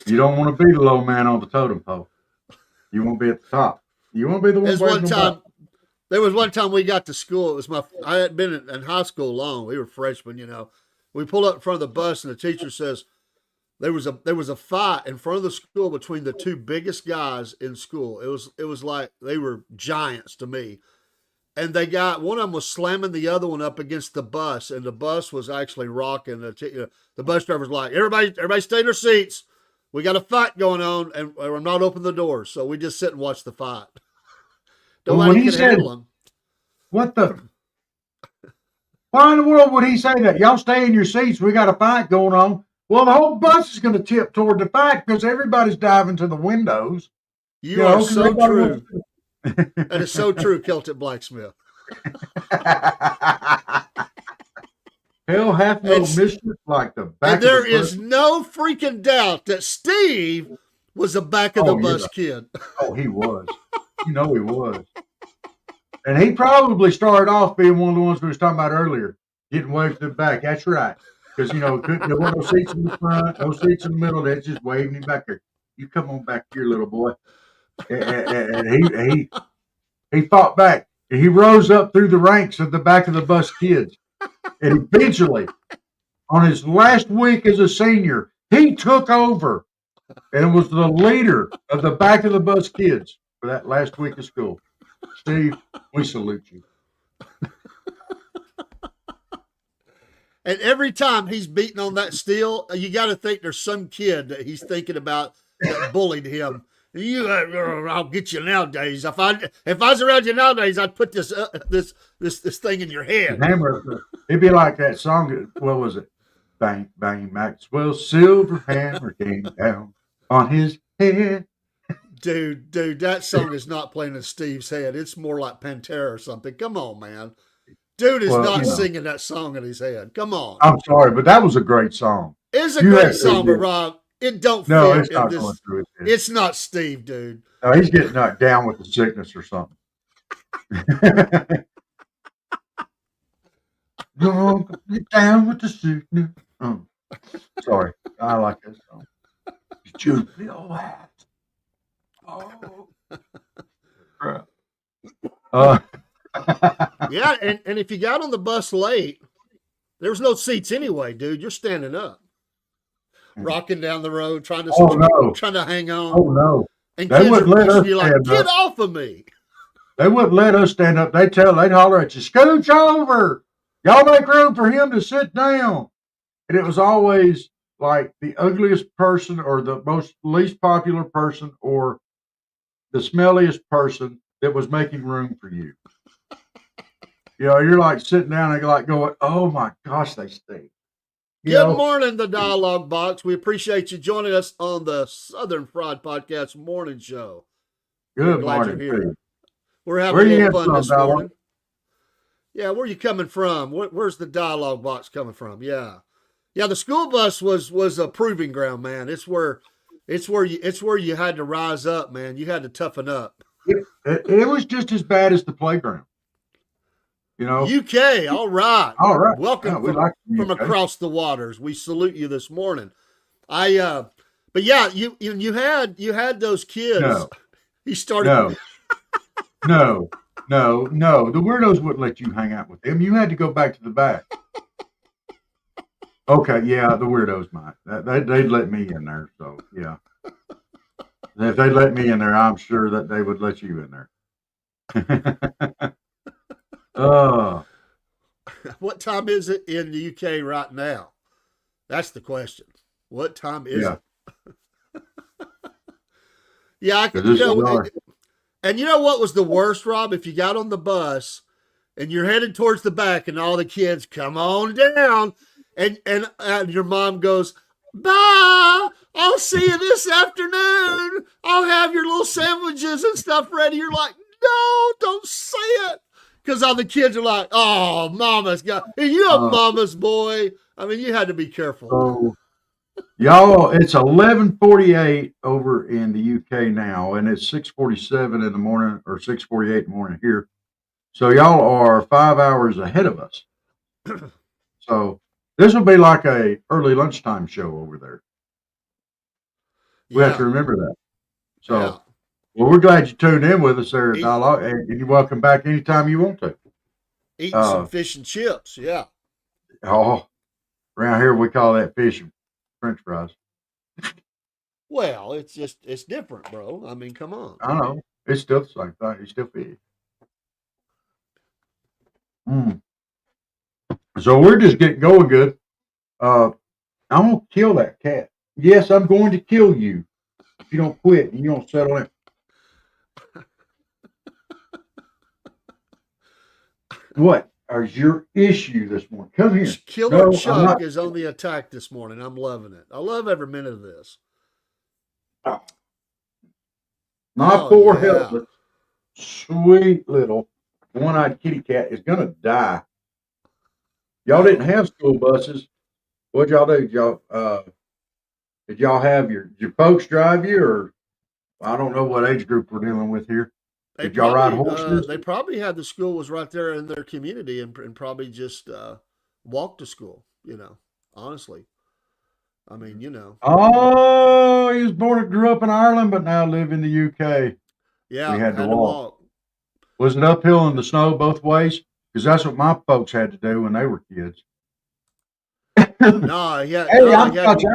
You don't want to be the low man on the totem pole. You want to be at the top. You want to be the one. There was one time we got to school. It was I hadn't been in high school long. We were freshmen, We pulled up in front of the bus, and the teacher says there was a fight in front of the school between the two biggest guys in school. It was like they were giants to me, and one of them was slamming the other one up against the bus, and the bus was actually rocking. The bus driver was like, "Everybody, stay in their seats. We got a fight going on, and I'm not opening the doors." So we just sit and watch the fight. When he said, "What the? Why in the world would he say that? Y'all stay in your seats. We got a fight going on." Well, the whole bus is going to tip toward the fight because everybody's diving to the windows. You are so true. That is so true, Celtic Blacksmith. Hell hath no mistress like the back. And there is no freaking doubt that Steve was the back of the bus kid. Oh, he was. He was. And he probably started off being one of the ones we was talking about earlier, getting waved to the back. That's right. Because, there weren't no seats in the front, no seats in the middle. They're just waving him back there. You come on back here, little boy. And he fought back. And he rose up through the ranks of the back of the bus kids. And eventually, on his last week as a senior, he took over and was the leader of the back of the bus kids for that last week of school. Steve, we salute you. And every time he's beating on that steel, you got to think there's some kid that he's thinking about that bullied him. I'll get you nowadays. If I was around you nowadays, I'd put this thing in your head. It'd be like that song. What was it? Bang, bang, Maxwell's silver hammer came down on his head. Dude, that song is not playing in Steve's head. It's more like Pantera or something. Come on, man. Dude is not singing that song in his head. Come on. I'm sorry, but that was a great song. It's a great song, but Rob, it don't fit. No, it's not going through his head. It's not Steve, dude. No, he's getting knocked down with the sickness or something. Don't get down with the sickness. Oh, sorry. I like that song. Choose the old hat. Oh, crap. Yeah, and if you got on the bus late, there was no seats anyway, dude. You're standing up, rocking down the road, trying to hang on. Oh no! And kids are pushing you like, get off of me. They wouldn't let us stand up. They'd holler at you, scooch over. Y'all make room for him to sit down. And it was always like the ugliest person or the most least popular person or the smelliest person that was making room for you. You know, you're like sitting down and like going, oh my gosh, they stink. You Good know, morning, the Dialogue Box. We appreciate you joining us on the Southern Fried Podcast Morning Show. We're good glad morning you're to here. you. We're having Where a you little at fun from, this Dollar? morning. Yeah, where are you coming from? Where's the Dialogue Box coming from? Yeah, the school bus was a proving ground, man. It's where you had to rise up, man. You had to toughen up. It was just as bad as the playground. You know, UK, all right. all right. Yeah, Welcome we from like the from UK. across the waters. We salute you this morning. But yeah, you had those kids. No, You started. no, no. The weirdos wouldn't let you hang out with them. You had to go back to the back. Okay, yeah, the weirdos might. They'd let me in there. So yeah, if they let me in there, I'm sure that they would let you in there. Oh, What time is it in the UK right now? That's the question. What time is yeah, it? Yeah, because this is our. and you know what was the worst, Rob? If you got on the bus and you're headed towards the back, and all the kids come on down, and your mom goes, "Bye, I'll see you this afternoon. I'll have your little sandwiches and stuff ready." You're like, "No, don't say it," because all the kids are like, "Oh, mama's got you a Uh, mama's boy." I mean, you had to be careful. so y'all, it's 11:48 over in the UK now, and it's 6:47 in the morning or 6:48 in the morning here. So y'all are 5 hours ahead of us. So this will be like a early lunchtime show over there. We have to Yeah, remember that. yeah. So, well, we're glad you tuned in with us there at Eat, Dialogue, and you're welcome back anytime you want to. eating some Uh, fish and chips. Yeah. oh, around here we call that fish and French fries. Well, it's different, bro. I mean, come on. I know it's still the same thing. You still feed. Mm. So we're just getting going good. Uh, I'm gonna kill that cat. Yes, I'm going to kill you if you don't quit and you don't settle in. What is your issue this morning? Come here. Killer No, I'm Chuck not. is on the attack this morning. I'm loving it. I love every minute of this. My Oh poor yeah. helpless, sweet little one-eyed kitty cat is gonna die. Y'all didn't No. have school buses. What'd y'all do? Did y'all have your folks drive you, or I don't know what age group we're dealing with here. They Did y'all ride probably horses? they probably had the school was right there in their community, and probably just walked to school, honestly. I mean, Oh, he was born and grew up in Ireland, but now live in the UK. We yeah, had to had to walk. walk. Was it uphill in the snow both ways? Because that's what my folks had to do when they were kids. No, yeah, Hey, no, I'm he had Scotch to.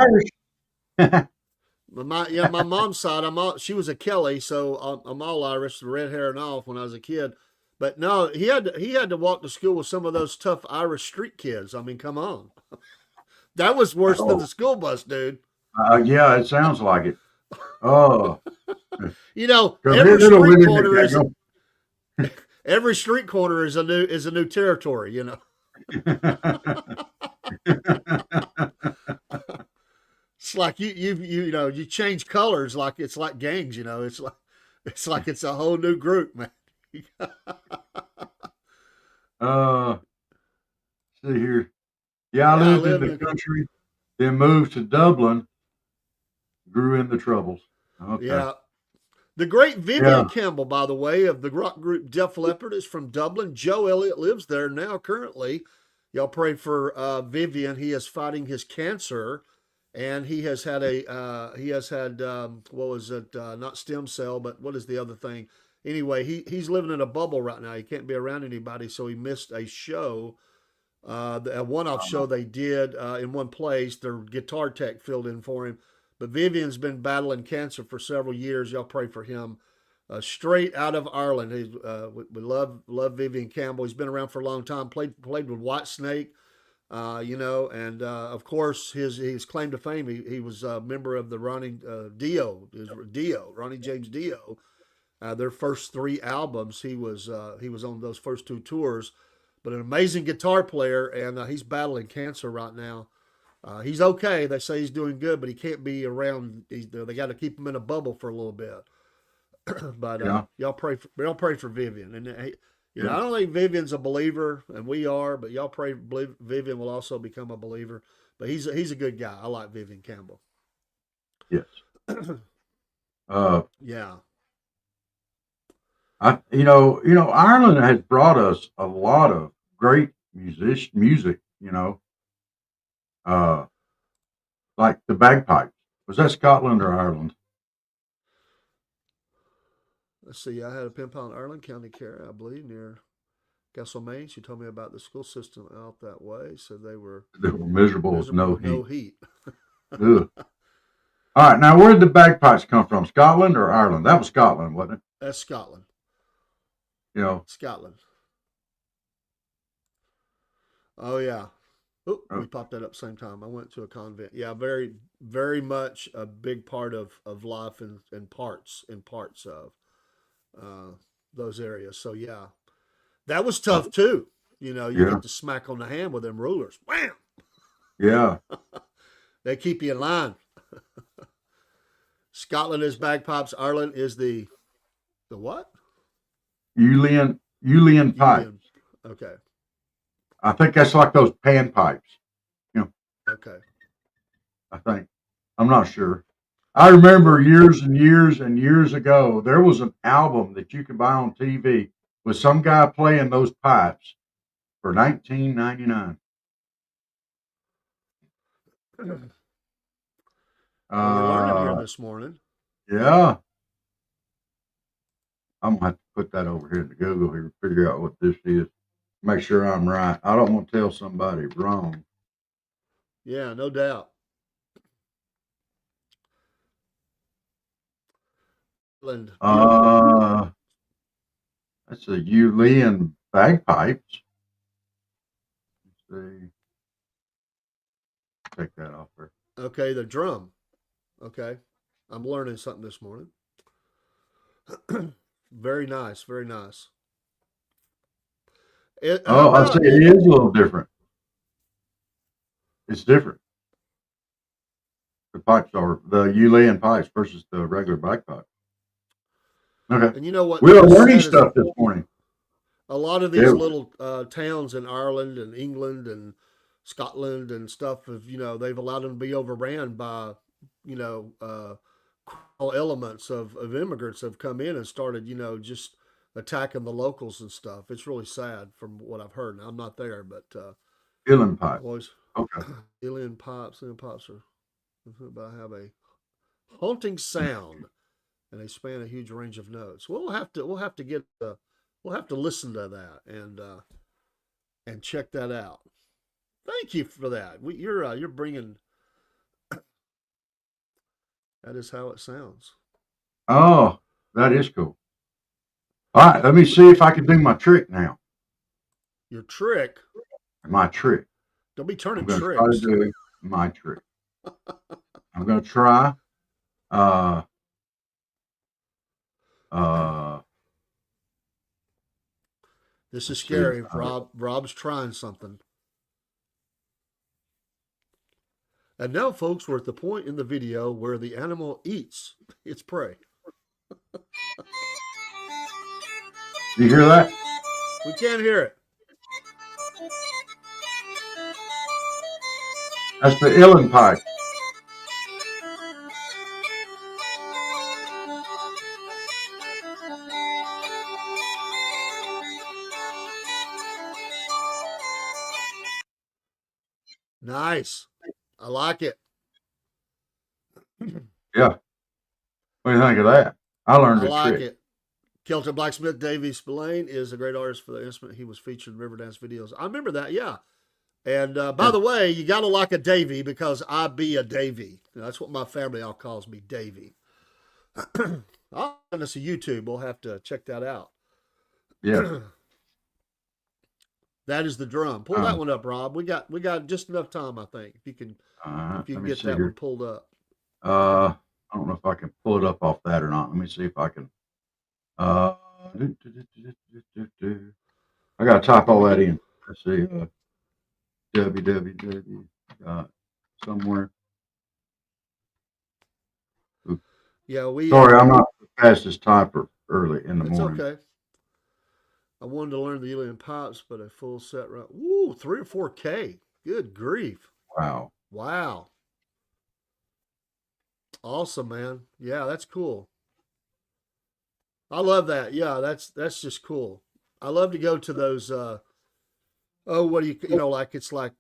Irish. My mom's side, she was a Kelly, so I'm all Irish, the red hair and all when I was a kid. But no, he had to walk to school with some of those tough Irish street kids. I mean, come on, that was worse than Oh, the school bus, dude. yeah, it sounds like it. Oh, come here, Every little street Willie corner is McGregor. every street corner is a new territory. It's like you change colors like it's like gangs. It's like it's a whole new group, man. uh, see here. Yeah, I Yeah, I lived in lived the in. country, then moved to Dublin, grew in the troubles. Okay. Yeah. The great Yeah. Vivian Campbell, by the way, of the rock group Def Leppard, is from Dublin. Joe Elliott lives there now, currently. Y'all pray for Vivian. He is fighting his cancer, and he has had what was it? Not stem cell, but what is the other thing? Anyway, he's living in a bubble right now. He can't be around anybody, so he missed a show, a one-off show they did in one place. Their guitar tech filled in for him. But Vivian's been battling cancer for several years. Y'all pray for him. straight out of Ireland. We love Vivian Campbell. He's been around for a long time. Played with Whitesnake, and of course his claim to fame. He was a member of the Ronnie Ronnie James Dio. Their first 3 albums, he was on those first 2 tours. But an amazing guitar player, and he's battling cancer right now. He's okay. They say he's doing good, but he can't be around. They got to keep him in a bubble for a little bit. But y'all pray for Vivian, and I don't think Vivian's a believer, and we are. But y'all pray Vivian will also become a believer. But he's a good guy. I like Vivian Campbell. Yes. Yeah. Ireland has brought us a lot of great music. Like the bagpipes. Was that Scotland or Ireland? Let's see. I had a pen pal in Ireland, County Kerry, I believe, near Castlemaine. She told me about the school system out that way. So they were miserable with no heat. Ugh. All right. Now, where did the bagpipes come from? Scotland or Ireland? That was Scotland, wasn't it? That's Scotland. Scotland. Oh, yeah. We popped that up at the same time. I went to a convent. Yeah, very, very much a big part of life and parts of those areas. So, yeah, that was tough, too. You get to smack on the hand with them rulers. Wham! Yeah. They keep you in line. Scotland is bagpipes. Ireland is the what? Uilleann pipes. Okay. I think that's like those pan pipes. Okay. I think. I'm not sure. I remember years and years and years ago, there was an album that you could buy on TV with some guy playing those pipes for $19.99. We're learning here this morning. Yeah. I'm gonna have to put that over here in the Google here and figure out what this is. Make sure I'm right. I don't want to tell somebody wrong. Yeah, no doubt. That's a Uilleann bagpipes. Let's see. Take that off there. Okay, the drum. Okay. I'm learning something this morning. Very nice, very nice. I see it is a little different. It's different. The pipes are the Uilleann pipes versus the regular bagpipe. Okay. And you know what? We are learning stuff this morning. A lot of these little towns in Ireland and England and Scotland and stuff have, they've allowed them to be overran by, elements of immigrants have come in and started, just attacking the locals and stuff. It's really sad from what I've heard. Now, I'm not there, but Uilleann pipes. Okay. Uilleann pipes are have a haunting sound, and they span a huge range of notes. We'll have to listen to that and check that out. Thank you for that. You're bringing. That is how it sounds. Oh, that is cool. All right, let me see if I can do my trick now. Your trick? My trick. Don't be turning tricks. I'm going to try to do my trick. I'm going to try. This is scary. Rob's trying something. And now, folks, we're at the point in the video where the animal eats its prey. You hear that? We can't hear it. That's the Uilleann pipe. Nice. I like it. Yeah. What do you think of that? I learned a like trick. It. Celtic Blacksmith Davey Spillane is a great artist for the instrument. He was featured in Riverdance videos. I remember that, yeah. And by the way, you got to like a Davey because I be a Davey. That's what my family all calls me, Davey. I'll send us a YouTube. We'll have to check that out. Yeah. That is the drum. Pull that one up, Rob. We got just enough time, I think. If you can Let me get see that here. one pulled up. I don't know if I can pull it up off that or not. Let me see if I can. I gotta type all that in. Let's see. www. Somewhere. Oops. Yeah, we. Sorry, I'm not the fastest typer early in the It's morning. okay. I wanted to learn the Elian pipes, but a full set right. Woo, 3 or 4K. Good grief. Wow. Wow. Awesome, man. Yeah, that's cool. I love that. Yeah, that's just cool. I love to go to those what do you know, like it's like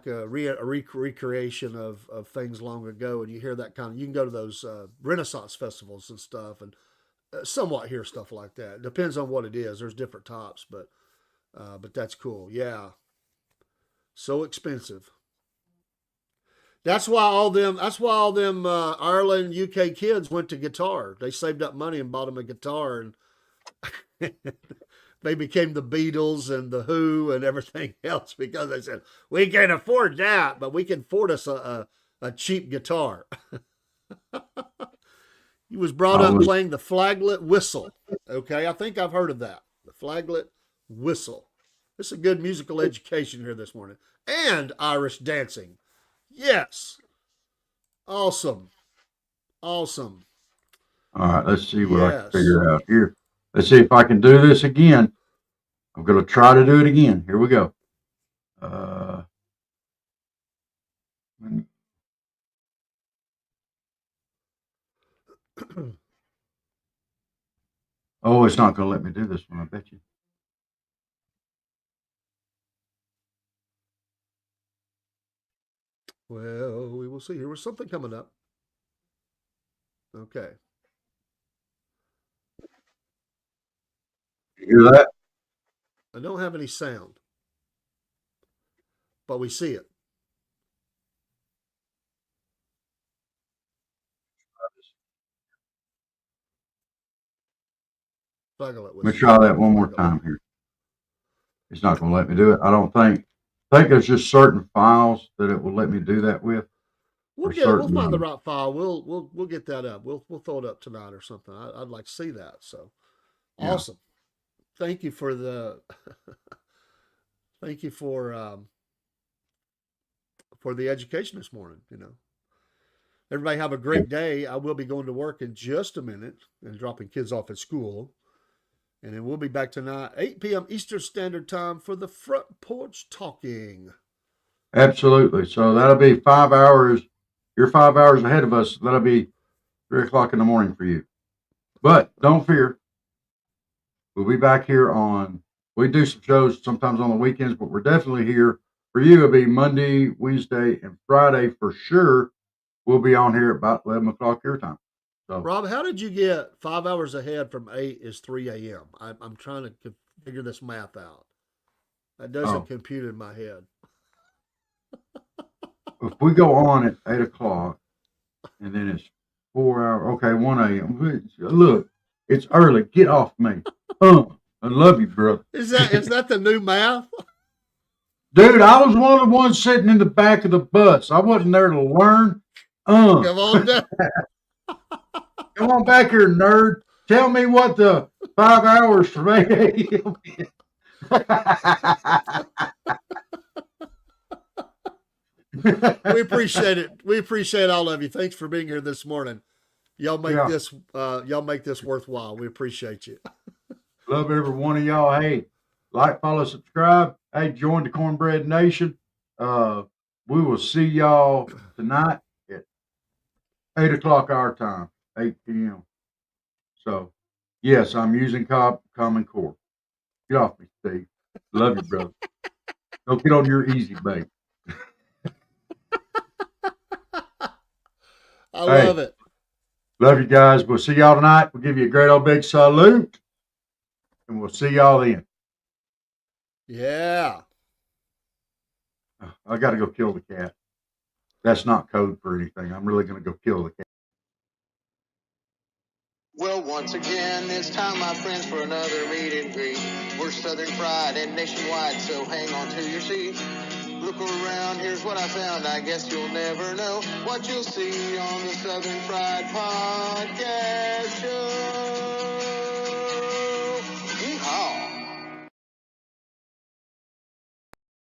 a recreation of things long ago, and you hear that kind of, you can go to those Renaissance festivals and stuff, and somewhat hear stuff like that. It depends on what it is. There's different types, but that's cool. Yeah. So expensive. That's why all them Ireland, UK kids went to guitar. They saved up money and bought them a guitar, and they became the Beatles and the Who and everything else, because they said, we can afford that, but we can afford us a cheap guitar. He was brought up playing the flaglet whistle. Okay, I think I've heard of that. The flaglet whistle. This is a good musical education here this morning. And Irish dancing. Yes. Awesome. Awesome. All right, let's see what I can figure out here. Let's see if I can do this again. I'm going to try to do it again. Here we go. Oh, it's not going to let me do this one, I bet you. Well, we will see. Here was something coming up. Okay. You hear that? I don't have any sound, but we see it. Let me try that one more time here. It's not going to let me do it. I don't think. I think there's just certain files that it will let me do that with. We'll find the right file. We'll get that up. We'll throw it up tonight or something. I'd like to see that. So awesome. Yeah. Thank you for the thank you for the education this morning. You know, everybody have a great day. I will be going to work in just a minute and dropping kids off at school. And then we'll be back tonight, 8 p.m. Eastern Standard Time, for the Front Porch Talking. Absolutely. So that'll be 5 hours. You're 5 hours ahead of us. That'll be 3 o'clock in the morning for you. But don't fear. We'll be back here we do some shows sometimes on the weekends, but we're definitely here for you. It'll be Monday, Wednesday, and Friday for sure. We'll be on here at about 11 o'clock your time. So, Rob, how did you get 5 hours ahead from 8 is 3 a.m.? I'm trying to figure this math out. That doesn't compute in my head. If we go on at 8 o'clock and then it's 4 hours, okay, 1 a.m. Look, it's early. Get off me. I love you, brother. Is that the new math? Dude, I was one of the ones sitting in the back of the bus. I wasn't there to learn. Come on down. Come on back here, nerd. Tell me what the 5 hours from 8 a.m. is. We appreciate it. We appreciate all of you. Thanks for being here this morning. Y'all make this worthwhile. We appreciate you. Love every one of y'all. Hey, like, follow, subscribe. Hey, join the Cornbread Nation. We will see y'all tonight at 8 o'clock our time, 8 p.m. So, yes, I'm using Common Core. Get off me, Steve. Love you, brother. Don't get on your easy bake. I love it. Love you guys. We'll see y'all tonight. We'll give you a great old big salute. And we'll see y'all then. Yeah. I got to go kill the cat. That's not code for anything. I'm really going to go kill the cat. Well, once again. It's time, my friends, for another meet and greet. We're Southern Fried and nationwide, so hang on to your seat. Look around, here's what I found. I guess you'll never know what you'll see on the Southern Fried Podcast.